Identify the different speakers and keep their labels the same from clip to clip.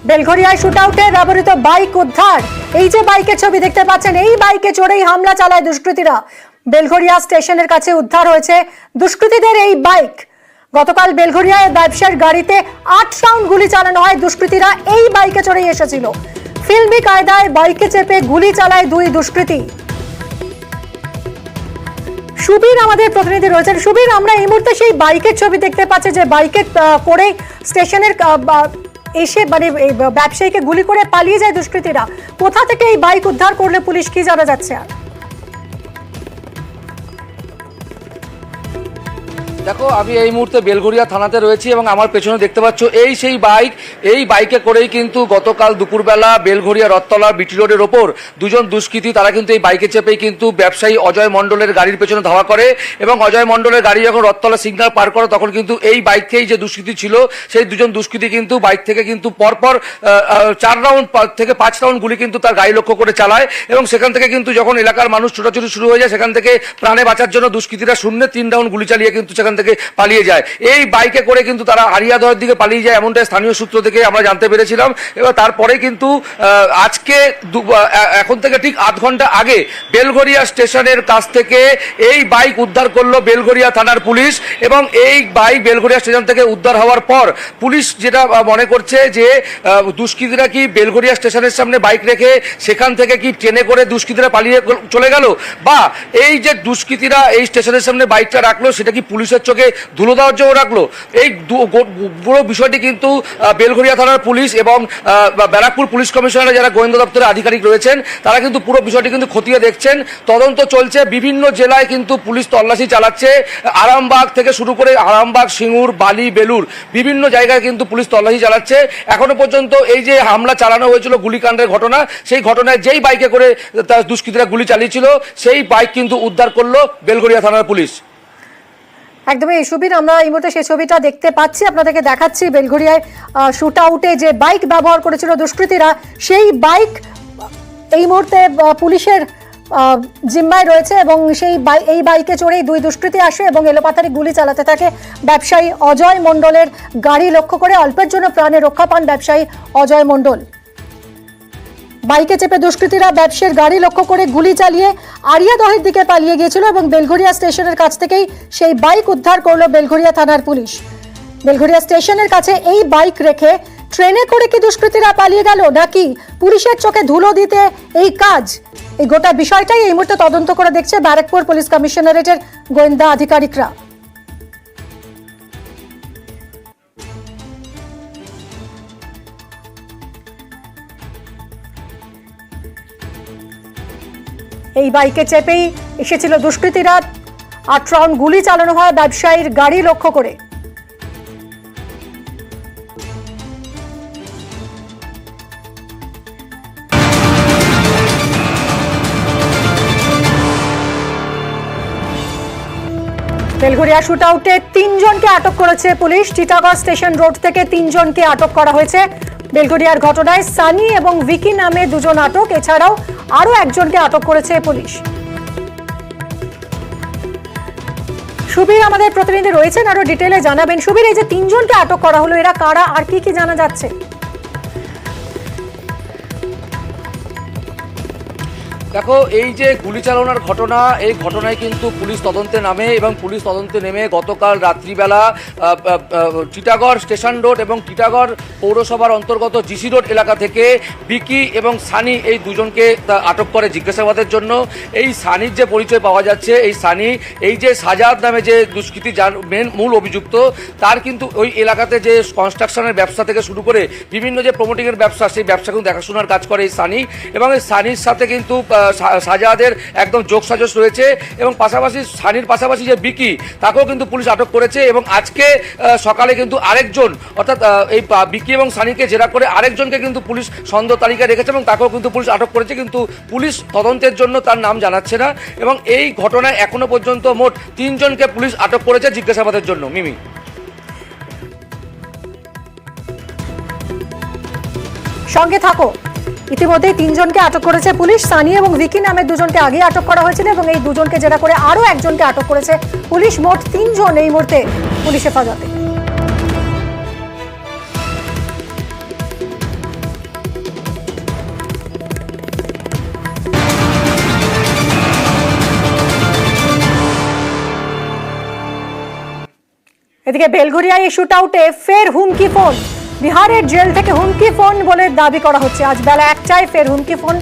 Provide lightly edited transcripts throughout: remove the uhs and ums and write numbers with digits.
Speaker 1: বেলঘরিয়ায় শুটআউটে ব্যবহৃত বাইক উদ্ধার। এই যে বাইকের ছবি দেখতে পাচ্ছেন, এই বাইকে চড়েই হামলা চালায় দুষ্কৃতীরা। বেলঘরিয়া স্টেশনের কাছে উদ্ধার হয়েছে দুষ্কৃতীদের এই বাইক। গতকাল বেলঘরিয়ায় ব্যবসার গাড়িতে 8 রাউন্ড গুলি চালানো হয়। দুষ্কৃতীরা এই বাইকে চড়েই এসেছিল। ফিল্মি কায়দায় বাইকে চেপে গুলি চালায় দুই দুষ্কৃতী। সুবীর আমাদের প্রতিনিধি রয়েছেন। সুবীর, আমরা এই মুহূর্তে সেই বাইকের ছবি দেখতে পাচ্ছি যে বাইকে করে স্টেশনের এসে মানে ব্যবসায়ীকে গুলি করে পালিয়ে যায় দুষ্কৃতীরা। কোথা থেকে এই বাইক উদ্ধার করলে পুলিশ, কি জানা যাচ্ছে?
Speaker 2: দেখো, আমি এই মুহূর্তে বেলঘরিয়া থানাতে রয়েছি এবং আমার পেছনে দেখতে পাচ্ছ এই সেই বাইক। এই বাইকে করেই কিন্তু গতকাল দুপুরবেলা বেলঘরিয়া রথতলা বিটি রোডের ওপর দুজন দুষ্কৃতী, তারা কিন্তু এই বাইকে চেপেই কিন্তু ব্যবসায়ী অজয় মণ্ডলের গাড়ির পেছনে ধাওয়া করে এবং অজয় মণ্ডলের গাড়ি যখন রথতলা সিগন্যাল পার করে তখন কিন্তু এই বাইকেই যে দুষ্কৃতী ছিল সেই দুজন দুষ্কৃতী কিন্তু বাইক থেকে কিন্তু পরপর 4 রাউন্ড থেকে 5 রাউন্ড গুলি কিন্তু তার গাড়ি লক্ষ্য করে চালায় এবং সেখান থেকে কিন্তু যখন এলাকার মানুষ ছোটাছুটি শুরু হয়ে যায় সেখান থেকে প্রাণে বাঁচার জন্য দুষ্কৃতীরা শূন্যে 3 রাউন্ড গুলি চালিয়ে কিন্তু সেখান থেকে পালিয়ে যায়। এই বাইকে করে কিন্তু তারা আরিয়াদহের দিকে পালিয়ে যায়, এমনটাই স্থানীয় সূত্র থেকে আমরা জানতে পেরেছিলাম। এবার তারপরে কিন্তু আজকে এখন থেকে ঠিক 8 ঘন্টা আগে বেলঘরিয়া স্টেশনের কাছ থেকে এই বাইক উদ্ধার করলো বেলঘরিয়া থানার পুলিশ এবং এই বাইক বেলঘরিয়া স্টেশন থেকে উদ্ধার হওয়ার পর পুলিশ যেটা মনে করছে যে দুষ্কৃতীরা কি বেলঘরিয়া স্টেশনের সামনে বাইক রেখে সেখান থেকে কি ট্রেনে করে দুষ্কৃতীরা পালিয়ে চলে গেল, বা এই যে দুষ্কৃতীরা এই স্টেশনের সামনে বাইকটা রাখলো সেটা কি পুলিশের চোখে ধুলো দেওয়ার জন্য রাখলো। এই পুরো বিষয়টি কিন্তু বেলঘরিয়া থানার পুলিশ এবং ব্যারাকপুর পুলিশ কমিশনারের যারা গোয়েন্দা দপ্তরের আধিকারিক রয়েছেন তারা কিন্তু পুরো বিষয়টি কিন্তু খতিয়ে দেখছেন, তদন্ত চলছে। বিভিন্ন জেলায় কিন্তু পুলিশ তল্লাশি চালাচ্ছে, আরামবাগ থেকে শুরু করে আরামবাগ, সিঙ্গুর, বালি, বেলুর বিভিন্ন জায়গায় কিন্তু পুলিশ তল্লাশি চালাচ্ছে। এখনো পর্যন্ত এই যে হামলা চালানো হয়েছিল গুলিকাণ্ডের ঘটনা, সেই ঘটনায় যেই বাইকে করে তার দুষ্কৃতীরা গুলি চালিয়েছিল সেই বাইক কিন্তু উদ্ধার করলো বেলঘরিয়া থানার পুলিশ।
Speaker 1: একদমই সুবীর, আমরা এই মুহূর্তে সেই ছবিটা দেখতে পাচ্ছি, আপনাদেরকে দেখাচ্ছি। বেলঘরিয়ায় শুট আউটে যে বাইক ব্যবহার করেছিল দুষ্কৃতীরা, সেই বাইক এই মুহূর্তে পুলিশের জিম্মায় রয়েছে এবং এই বাইকে চড়েই দুই দুষ্কৃতী আসে এবং এলোপাতাড়ি গুলি চালাতে থাকে ব্যবসায়ী অজয় মণ্ডলের গাড়ি লক্ষ্য করে। অল্পের জন্য প্রাণে রক্ষা পান ব্যবসায়ী অজয় মণ্ডল। বাইকে চেপে দুষ্কৃতীরা ব্যবসায়ীর গাড়ি লক্ষ্য করে গুলি চালিয়ে আরিয়াদহের দিকে পালিয়ে গিয়েছিল এবং বেলঘরিয়া স্টেশনের কাছ থেকেই সেই বাইক উদ্ধার করলো বেলঘরিয়া থানার পুলিশ। বেলঘরিয়া স্টেশনের কাছে এই বাইক রেখে ট্রেনে করে কি দুষ্কৃতীরা পালিয়ে গেল, নাকি পুলিশের চোখে ধুলো দিতে এই কাজ? এই গোটা বিষয়টাই এই মুহূর্তে তদন্ত করে দেখছে ব্যারাকপুর পুলিশ কমিশনারেটের গোয়েন্দা আধিকারিকরা। এই বাইকে চেপেই এসেছিল দুষ্কৃতীরা। 8 রাউন্ড গুলি চালানো হয় ব্যবসায়ীর গাড়ি লক্ষ্য করে। বেলঘরিয়া শুট আউটে 3 জনকে আটক করেছে পুলিশ। টিটাগড় স্টেশন রোড থেকে 3 জনকে আটক করা হয়েছে। বেলঘরিয়ার ঘটনায় সানি এবং ভিকি নামে 2 জন আটক, এছাড়াও আরো একজনকে আটক করেছে পুলিশ। সুবীর আমাদের প্রতিনিধি রয়েছেন, আরো ডিটেইলে জানাবেন। সুবীর, এই যে 3 জনকে আটক করা হলো, এরা কারা আর কি কি জানা যাচ্ছে?
Speaker 2: দেখো, এই যে গুলি চালানোর ঘটনা, এই ঘটনায় কিন্তু পুলিশ তদন্তে নামে এবং পুলিশ তদন্তে নেমে গতকাল রাত্রিবেলা টিটাগড় স্টেশন রোড এবং টিটাগড় পৌরসভার অন্তর্গত জিসি রোড এলাকা থেকে বিকি এবং সানি এই দুজনকে আটক করে জিজ্ঞাসাবাদের জন্য। এই সানির যে পরিচয় পাওয়া যাচ্ছে, এই সানি এই যে সাজাদ নামে যে দুষ্কৃতী যার মূল অভিযুক্ত, তার কিন্তু ওই এলাকাতে যে কনস্ট্রাকশনের ব্যবসা থেকে শুরু করে বিভিন্ন যে প্রমোটিংয়ের ব্যবসা, সেই ব্যবসা কিন্তু দেখাশোনার কাজ করে এই সানি। এবং এই সানির সাথে কিন্তু সাজাদের একদম যোগসাজশ রয়েছে এবং পাশাপাশি সানির পাশাপাশি যে বিকি, তাকেও কিন্তু পুলিশ আটক করেছে। এবং আজকে সকালে কিন্তু আরেকজন, অর্থাৎ এই বিকি এবং সানিকে জেরা করে আরেকজনকে কিন্তু পুলিশ সন্দেহ তালিকায় রেখেছে এবং তাকেও কিন্তু পুলিশ আটক করেছে, কিন্তু পুলিশ তদন্তের জন্য তার নাম জানাচ্ছে না। এবং এই ঘটনায় এখনো পর্যন্ত মোট 3 জনকে পুলিশ আটক করেছে জিজ্ঞাসাবাদের জন্য। মিমি,
Speaker 1: সঙ্গে থাকো। ইতিমধ্যেই 3 জনকে আটক করেছে পুলিশ। সানি এবং ভিকি নামের দুজনকে আগে আটক করা হয়েছিল এবং এই দুজনকে জেরা করে আরো একজনকে আটক করেছে পুলিশ। মোট 3 জন এই মুহূর্তে পুলিশ হেফাজতে। এদিকে বেলঘরিয়ায় শুট আউটে ফের হুমকি ফোন। বিহারের জেল থেকে হুমকি ফোন বলে দাবি করা হচ্ছে। আজ বেলা 1টায় ফের হুমকি ফোন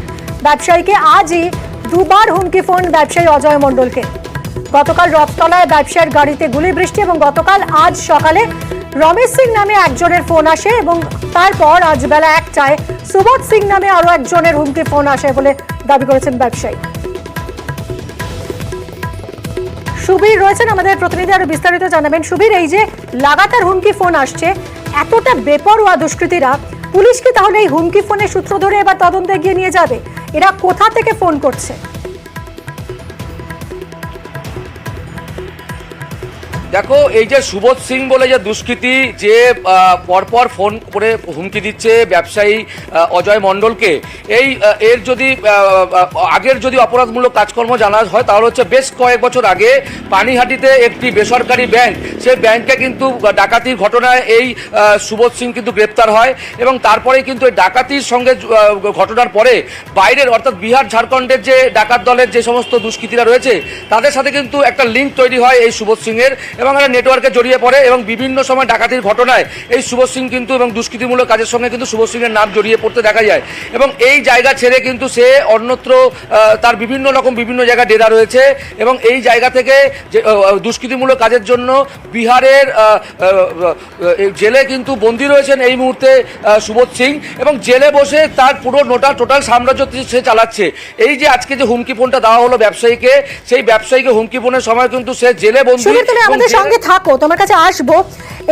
Speaker 1: ব্যবসায়ীকে। আজই দুবার হুমকি ফোন ব্যবসায়ী অজয় মণ্ডলকে। গতকাল রথতলায় ব্যবসায়ীর গাড়িতে গুলি বৃষ্টি এবং গতকাল আজ সকালে রমেশ সিং নামে একজনের ফোন আসে এবং তারপর আজ বেলা 1টায় সুবোধ সিং নামে আরো একজনের হুমকি ফোন আসে বলে দাবি করেছেন ব্যবসায়ী। সুবীর রয়েছেন আমাদের প্রতিনিধি, আরো বিস্তারিত জানাবেন। সুবীর, এই যে লাগাতার হুমকি ফোন আসছে, এতটা বেপরোয়া দুষ্কৃতীরা, পুলিশ কি তাহলে এই হুমকি ফোনের সূত্র ধরে এবার তদন্ত এগিয়ে নিয়ে যাবে? এরা কোথা থেকে ফোন করছে?
Speaker 2: দেখো, এই যে সুবোধ সিং বলে যে দুষ্কৃতী যে পরপর ফোন করে হুমকি দিচ্ছে ব্যবসায়ী অজয় মণ্ডলকে, এর যদি আগের যদি অপরাধমূলক কাজকর্ম জানা হয় তাহলে হচ্ছে বেশ কয়েক বছর আগে পানিহাটিতে একটি বেসরকারি ব্যাংক, সেই ব্যাংকে কিন্তু ডাকাতির ঘটনায় এই সুবোধ সিং কিন্তু গ্রেপ্তার হয় এবং তারপরে কিন্তু এই ডাকাতির সঙ্গে ঘটনার পরে বাইরের অর্থাৎ বিহার ঝাড়খণ্ডের যে ডাকাত দলের যে সমস্ত দুষ্কৃতীরা রয়েছে তাদের সাথে কিন্তু একটা লিঙ্ক তৈরি হয় এই সুবোধ সিংয়ের এবং একটা নেটওয়ার্কে জড়িয়ে পড়ে এবং বিভিন্ন সময় ডাকাতির ঘটনায় এই সুবোধ সিং কিন্তু এবং দুষ্কৃতিমূলক কাজের সঙ্গে কিন্তু সুবোধ সিংয়ের নাম জড়িয়ে পড়তে দেখা যায় এবং এই জায়গা ছেড়ে কিন্তু সে অন্যত্র তার বিভিন্ন জায়গায় ডেরা রয়েছে এবং এই জায়গা থেকে যে দুষ্কৃতিমূলক কাজের জন্য বিহারের জেলে কিন্তু বন্দী রয়েছেন এই মুহূর্তে সুবোধ সিং এবং জেলে বসে তার পুরো টোটাল সাম্রাজ্য সে চালাচ্ছে। এই যে আজকে যে হুমকি ফোনটা দেওয়া হলো ব্যবসায়ীকে, সেই ব্যবসায়ীকে হুমকি ফোনের সময় কিন্তু সে জেলে বন্দী।
Speaker 1: আমাদের সঙ্গে থাকো, তোমার কাছে আসবো।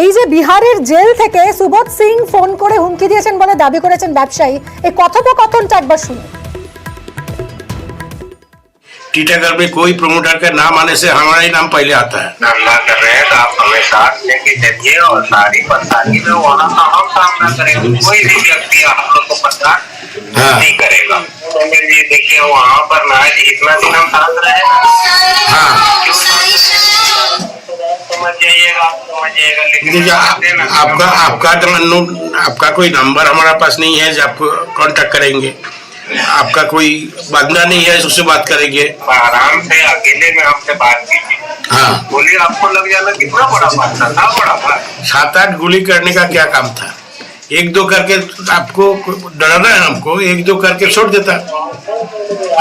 Speaker 1: এই যে বিহারের জেল থেকে সুবোধ সিং ফোন করে হুমকি দিয়েছেন বলে দাবি করেছেন ব্যবসায়ী, এই কথোপকথনটা একবার শুনুন।
Speaker 3: टीटागढ़ में कोई प्रमोटर का नाम आने से हमारा ही नाम पहले आता है।
Speaker 4: धंधा कर रहे हैं तो आप हमें साथ लेके चलिए और सारी परेशानी में वहाँ का हम सामना करेंगे। कोई भी व्यक्ति आप लोग को परेशान नहीं करेगा। जी देखिए वहाँ पर ना इतना दिन हम साथ रहे, समझ जाइएगा लेकिन
Speaker 3: आपका कोई नंबर हमारे पास नहीं है जो आपको कांटेक्ट करेंगे। आपका कोई बंदा नहीं है उससे बात करेंगे।
Speaker 4: आराम से अकेले में हमसे बात कीजिए।
Speaker 3: हाँ,
Speaker 4: बोलिए आपको लग जाना कितना बड़ा बात था, बड़ा बात
Speaker 3: 7-8 गोली करने का क्या काम था? 1-2 करके आपको डराना है हमको, 1-2 करके छोड़ देता।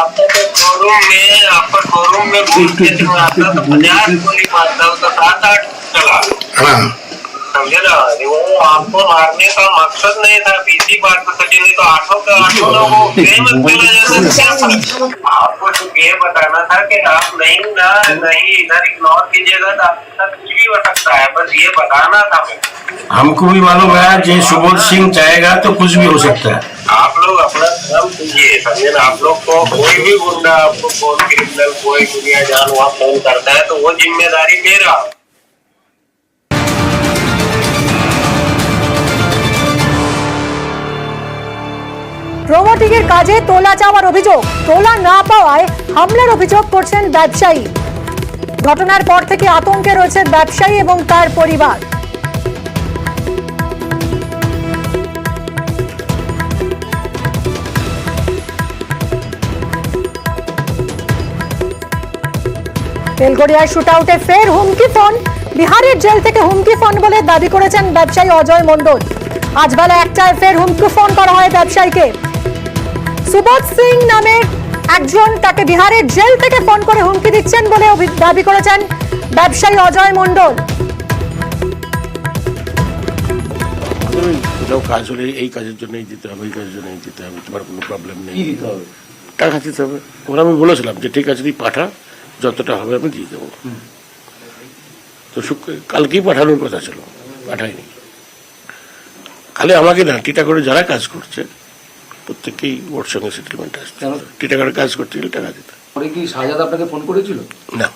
Speaker 4: आपका शोरूम में 50 गोली मारता हो तो 7-8 चला।
Speaker 3: हाँ,
Speaker 4: समझे ना, वो आपको मारने का मकसद नहीं था, इसी बात को सोचिए, नहीं तो 8 लोगों आपको तो ये बताना था कि आप नहीं इधर इग्नोर कीजिएगा तो आपके साथ कुछ भी हो सकता है, बस ये बताना था।
Speaker 3: हमको भी मालूम है जो सुबोध सिंह चाहेगा तो कुछ भी हो सकता है।
Speaker 4: आप लोग अपना काम कीजिए, समझे ना। आप लोग को कोई भी गुंडा आपको फोन क्रिमिनल कोई दुनिया जान वहाँ फोन करता है तो वो जिम्मेदारी मेरा।
Speaker 1: প্রমোটিংয়ের কাজে তোলা চাওয়ার অভিযোগ, তোলা না পাওয়ায় হামলার অভিযোগ করছেন ব্যবসায়ী। ঘটনার পর থেকে আতঙ্কে রয়েছে ব্যবসায়ী এবং তার পরিবার। বেলঘরিয়ায় শুট আউটে ফের হুমকি ফোন। বিহারের জেল থেকে হুমকি ফোন বলে দাবি করেছেন ব্যবসায়ী অজয় মণ্ডল। আজ বেলা 1টায় ফের হুমকি ফোন করা হয় ব্যবসায়ীকে। সুবোধ সিং নামের একজন তাকে বিহারের জেল থেকে ফোন করে হুমকি দিচ্ছেন বলে দাবি করেছেন ব্যবসায়ী অজয় মণ্ডল।
Speaker 3: কাজ হলে এই কাজের জন্যই দিতে হবে, এই কাজের জন্যই দিতে হবে, তোমার কোনো প্রবলেম নেই, টাকা দিতে হবে। ওরা আমি বলেছিলাম যে ঠিক আছে তুই পাঠা, যতটা হবে আমি দিয়ে দেবো। তো কালকেই পাঠানোর কথা ছিল, পাঠাইনি। খালি আমাকে না, টিটাগড়ে যারা কাজ করছে প্রত্যেকেই ওর সঙ্গে সেটেলমেন্ট আসছে। টিটাগড়ে কাজ করতে গেলে টাকা দিতে।
Speaker 2: কি শাহজাদা আপনাকে ফোন করেছিল?
Speaker 3: না,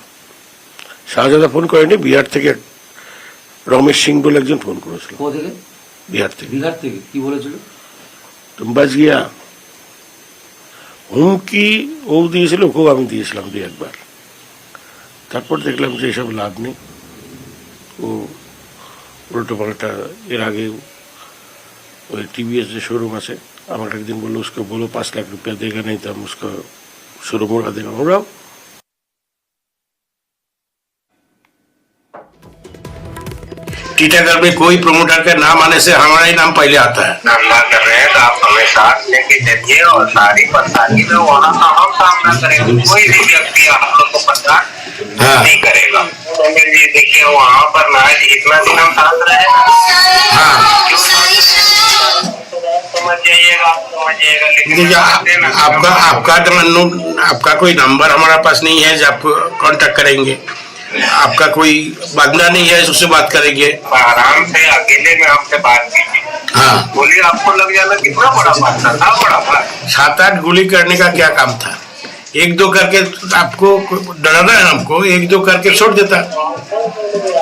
Speaker 3: শাহজাদা ফোন করেনি। বিহার থেকে রমেশ সিং বলে একজন ফোন করেছিল।
Speaker 2: কোথা থেকে?
Speaker 3: বিহার থেকে।
Speaker 2: বিহার থেকে কি বলেছিল?
Speaker 3: তুমি বাজ গিয়া হুমকি ও দিয়েছিল, ওকেও আমি দিয়েছিলাম 2-1 বার। তারপর দেখলাম যে এসব লাভ নেই, ও উল্টো পাল্টা। এর আগে ওই टीवीएस जो शोरूम আছে, আমাকে একদিন বললো उसको बोलो 5 लाख रुपया देगा, नहीं तो हम उसका शोरूम उड़ा देगा। उड़ाओ।
Speaker 5: टीटागढ़ में कोई प्रमोटर का नाम आने से हमारा ही नाम पहले आता है।
Speaker 4: धंधा कर रहे हैं तो आप हमें साथ लेके चलिए और सारी परेशानी में वहाँ का हम सामना करेंगे। कोई भी व्यक्ति आप लोग को परेशान नहीं करेगा। जी देखिए वहाँ पर ना इतना दिन हम साथ रहे ना, समझ जाइएगा लेकिन
Speaker 5: देखिए आपका कोई नंबर हमारा पास नहीं है जो आप कांटेक्ट करेंगे, आपका कोई बंदा नहीं है उससे बात करेंगे।
Speaker 4: आराम से अकेले में आपसे बात कीजिए।
Speaker 5: हाँ,
Speaker 4: बोलिए आपको लग जाना कितना बड़ा बात था बड़ा बात।
Speaker 5: 7-8 गोली करने का क्या काम था? 1-2 करके आपको डराना है, हमको 1-2 करके छोड़ देता।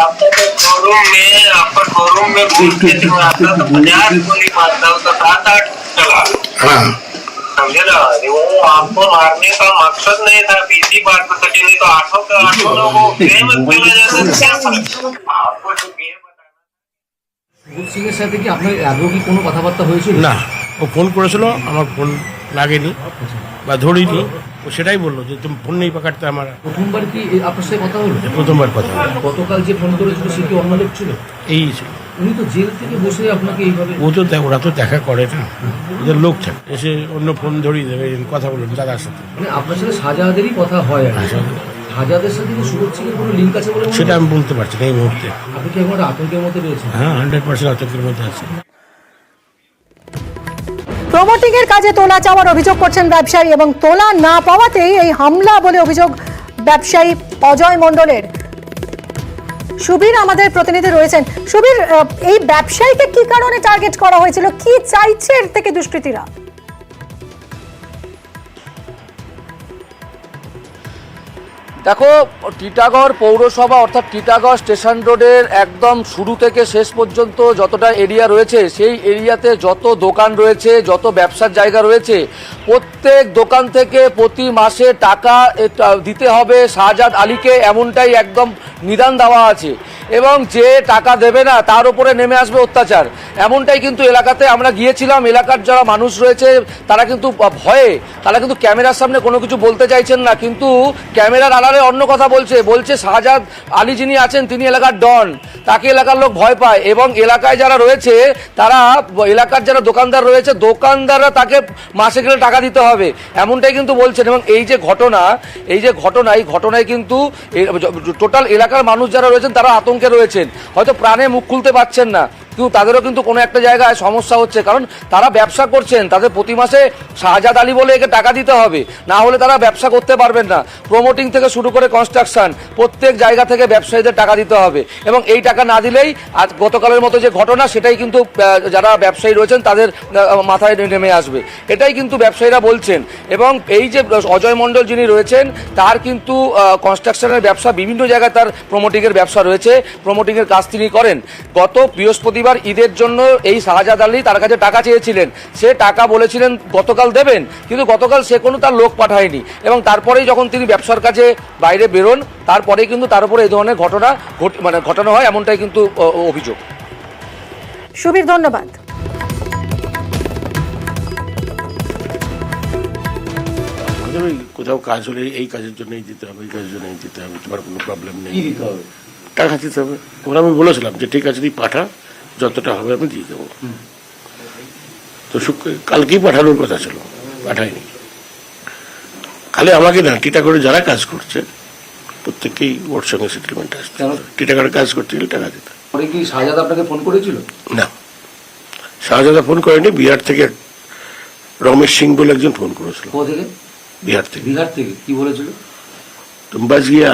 Speaker 4: आपका शोरूम में घुस के जो आता तो 50 गोली मारता हो तो 7-8 चला।
Speaker 5: हाँ,
Speaker 4: समझे ना, वो आपको मारने का मकसद नहीं था, इसी बात को सोचे, नहीं तो 8 लोगों को मत चला जाता क्या फर्क? आपको जो ये
Speaker 2: সিং এর সাথে কি আপনার আগেও কি কোনো কথাবার্তা হয়েছিল?
Speaker 3: না, ও ফোন করেছিল, আমার ফোন লাগেনি বা ধরিনি। ও সেটাই বললো যে তুমি ফোন নেই পাকাতে আমার।
Speaker 2: প্রথমবার কি আপনার সাথে কথা হলো?
Speaker 3: প্রথমবার কথা হলো।
Speaker 2: গতকাল যে ফোন করেছিল সে কি অন্য লোক ছিল?
Speaker 3: এই ছিল।
Speaker 2: উনি তো জেল থেকে বসে আপনাকে এইভাবে।
Speaker 3: ওরা তো দেখা করে না, ওদের লোক থাকে, এসে অন্য ফোন ধরিয়ে দেবে, কথা বলুন দাদার সাথে।
Speaker 2: মানে আপনার সাথে শাহজাহাদেরই কথা হয় আর কি। শাহজাহাদের সাথে কি সুরজ সিংয়ের কোনো লিঙ্ক আছে বলে?
Speaker 3: সেটা আমি বলতে পারছি না এই মুহূর্তে।
Speaker 2: আপনি কি এখন আতঙ্কের মধ্যে রয়েছেন?
Speaker 3: হ্যাঁ, 100% আতঙ্কের মধ্যে আছে।
Speaker 1: প্রমোটিং এর কাজে তোলা চাওয়ার অভিযোগ করছেন ব্যবসায়ী এবং তোলা না পাওয়াতেই এই হামলা বলে অভিযোগ ব্যবসায়ী অজয় মণ্ডলের। সুবীর আমাদের প্রতিনিধি রয়েছেন। সুবীর, এই ব্যবসায়ীকে কি কারণে টার্গেট করা হয়েছিল, কি চাইছে এর থেকে দুষ্কৃতীরা?
Speaker 2: দেখো, টিটাগড় পৌরসভা অর্থাৎ টিটাগড় স্টেশন রোডের একদম শুরু থেকে শেষ পর্যন্ত যতটা এরিয়া রয়েছে, সেই এরিয়াতে যত দোকান রয়েছে, যত ব্যবসার জায়গা রয়েছে, প্রত্যেক দোকান থেকে প্রতি মাসে টাকা দিতে হবে শাহজাদ আলীকে, এমনটাই একদম নিদান দেওয়া আছে। এবং যে টাকা দেবে না তার উপরে নেমে আসবে অত্যাচার, এমনটাই কিন্তু এলাকাতে আমরা গিয়েছিলাম। এলাকার যারা মানুষ রয়েছে তারা কিন্তু ভয়ে, তারা কিন্তু ক্যামেরার সামনে কোনো কিছু বলতে চাইছেন না, কিন্তু ক্যামেরার আড়ালে অন্য কথা বলছে শাহজাদ আলী যিনি আছেন তিনি এলাকার ডন, তাকে এলাকার লোক ভয় পায়। এবং এলাকায় যারা রয়েছে তারা, এলাকার যারা দোকানদার রয়েছে, দোকানদাররা তাকে মাসে গেলে টাকা দিতে হবে, এমনটাই কিন্তু বলছেন। এবং এই যে ঘটনা, এই ঘটনায় কিন্তু টোটাল এলাকার মানুষ যারা রয়েছেন তারা আতঙ্কে রয়েছেন, হয়তো প্রাণে মুখ খুলতে পারছেন না, কিন্তু তাদেরও কিন্তু কোনো একটা জায়গায় সমস্যা হচ্ছে, কারণ তারা ব্যবসা করছেন, তাদের প্রতি মাসে শাহজাদ আলী বলে একে টাকা দিতে হবে, না হলে তারা ব্যবসা করতে পারবেন না। প্রমোটিং থেকে শুরু করে কনস্ট্রাকশন, প্রত্যেক জায়গা থেকে ব্যবসায়ীদের টাকা দিতে হবে, এবং এই টাকা না দিলেই আজ গতকালের মতো যে ঘটনা সেটাই কিন্তু যারা ব্যবসায়ী রয়েছেন তাদের মাথায় নেমে আসবে, এটাই কিন্তু ব্যবসায়ীরা বলছেন। এবং এই যে অজয় মণ্ডল যিনি রয়েছেন তার কিন্তু কনস্ট্রাকশনের ব্যবসা, বিভিন্ন জায়গায় তার প্রমোটিংয়ের ব্যবসা রয়েছে, প্রমোটিংয়ের কাজ তিনি করেন। গত বৃহস্পতিবার ঈদের জন্য এই শাহজাদ আলী তার কাছে টাকা চেয়েছিলেন, সে টাকা বলেছিলেন গতকাল দেবেন, কিন্তু গতকাল সে কোনো তার লোক পাঠায়নি, এবং তারপরেই যখন তিনি ব্যবসার কাজে বাইরে বেরোন তারপরেই কিন্তু তার উপরে এই ধরনের ঘটনা হয়, এমনটাই কিন্তু অভিযোগ।
Speaker 1: সুবীর, ধন্যবাদ।
Speaker 3: কোথাও কাজ হলে এই কাজের জন্যই দিতে হবে, এই কাজের জন্যই দিতে হবে, তোমার কোনো প্রবলেম নেই, টাকা দিতে হবে। ওরা আমি বলেছিলাম যে ঠিক আছে তুই পাঠা, যতটা হবে আমি দিয়ে দেবো। তো কালকেই পাঠানোর কথা ছিল, পাঠায়নি। খালি আমাকে না, টিটাগড়ে যারা কাজ করছে প্রত্যেককেই ওর সঙ্গে সেটেলমেন্ট আসছে। টিটাগড়ে কাজ করতে গেলে টাকা দিতে।
Speaker 2: পরে কি শাহজাদ আপনাকে ফোন করেছিল?
Speaker 3: না, শাহজাদা ফোন করেনি, বিহার থেকে রমেশ সিং বলে একজন ফোন করেছিল।
Speaker 2: কোথা থেকে?
Speaker 3: বিহার থেকে।
Speaker 2: বিহার থেকে কি বলেছিল?
Speaker 3: তুমি বাস গিয়া।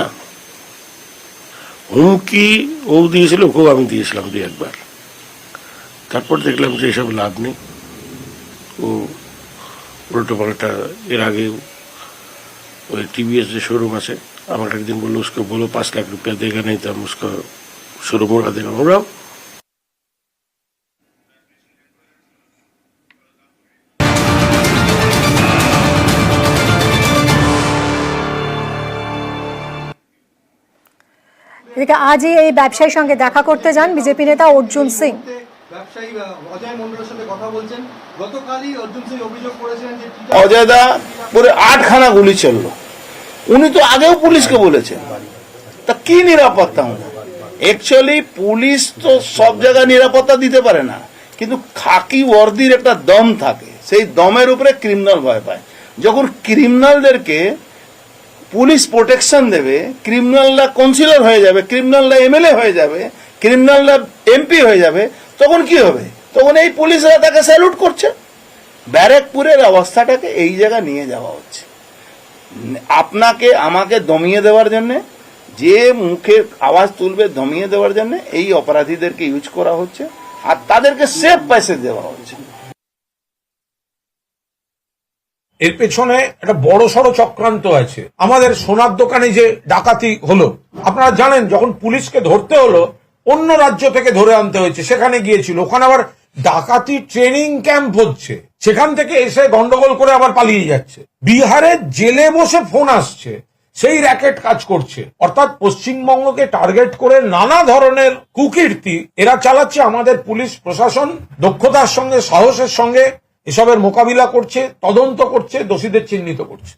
Speaker 3: হুমকি ও দিয়েছিল, ওকেও আমি দিয়েছিলাম 2-1 বার। তারপর দেখলাম যে এসব লাভ নেই, ও উল্টো পাল্টা। এর আগে ওই टीवीएस जो शोरूम আছে, আমাকে একদিন বললো उसको बोलो 5 लाख रुपया देगा, नहीं तो हम उसका शोरूम उड़ा देगा। उड़ाओ।
Speaker 1: এদিকে আজই এই ব্যবসায়ীর সঙ্গে দেখা করতে যান বিজেপি নেতা অর্জুন সিং।
Speaker 6: ব্যবসায়ী অজয় মন্ডলের সাথে কথা বলছেন। গতকালই অর্জুন সিং অভিযোগ করেছেন যে
Speaker 7: অজয়দা পুরো 8খানা গুলি চললো, উনি তো আগেও পুলিশকে বলেছেন, তা কি নিরাপত্তা? অ্যাকচুয়ালি পুলিশ তো সব জায়গায় নিরাপত্তা দিতে পারে না, কিন্তু খাকি ওয়ার্দির একটা দম থাকে, সেই দমের উপরে ক্রিমিনাল ভয় পায়। যখন ক্রিমিনালদেরকে পুলিশ প্রোটেকশন দেবে, ক্রিমিনালরা কাউন্সিলর হয়ে যাবে, ক্রিমিনালরা এমএলএ হয়ে যাবে, ক্রিমিনালরা এমপি হয়ে যাবে, তখন কি হবে? তখন এই পুলিশরা তাকে স্যালুট করছে। ব্যারাকপুরের অবস্থাটাকে এই জায়গা নিয়ে যাওয়া হচ্ছে, আপনাকে আমাকে দমিয়ে দেওয়ার জন্য, যে মুখে আওয়াজ তুলবে দমিয়ে দেওয়ার জন্য এই অপরাধীদেরকে ইউজ করা হচ্ছে, আর তাদেরকে সেফ প্যাসেজ দেওয়া হচ্ছে।
Speaker 8: এর পেছনে একটা বড় সড়ো চক্রান্ত আছে। আমাদের সোনার দোকানে যে ডাকাতি হলো, আপনারা জানেন, যখন পুলিশকে ধরতে হলো অন্য রাজ্য থেকে ধরে আনতে হয়েছে, সেখানে গিয়েছিল, ওখানে আবার ডাকাতি ট্রেনিং ক্যাম্প হচ্ছে, সেখান থেকে এসে গন্ডগোল করে আবার পালিয়ে যাচ্ছে। বিহারের জেলে বসে ফোন আসছে, সেই র্যাকেট কাজ করছে। অর্থাৎ পশ্চিমবঙ্গকে টার্গেট করে নানা ধরনের কুকীর্তি এরা চালাচ্ছে। আমাদের পুলিশ প্রশাসন দক্ষতার সঙ্গে, সাহসের সঙ্গে এসবের মোকাবিলা করছে, তদন্ত করছে, দোষীদের চিহ্নিত করছে।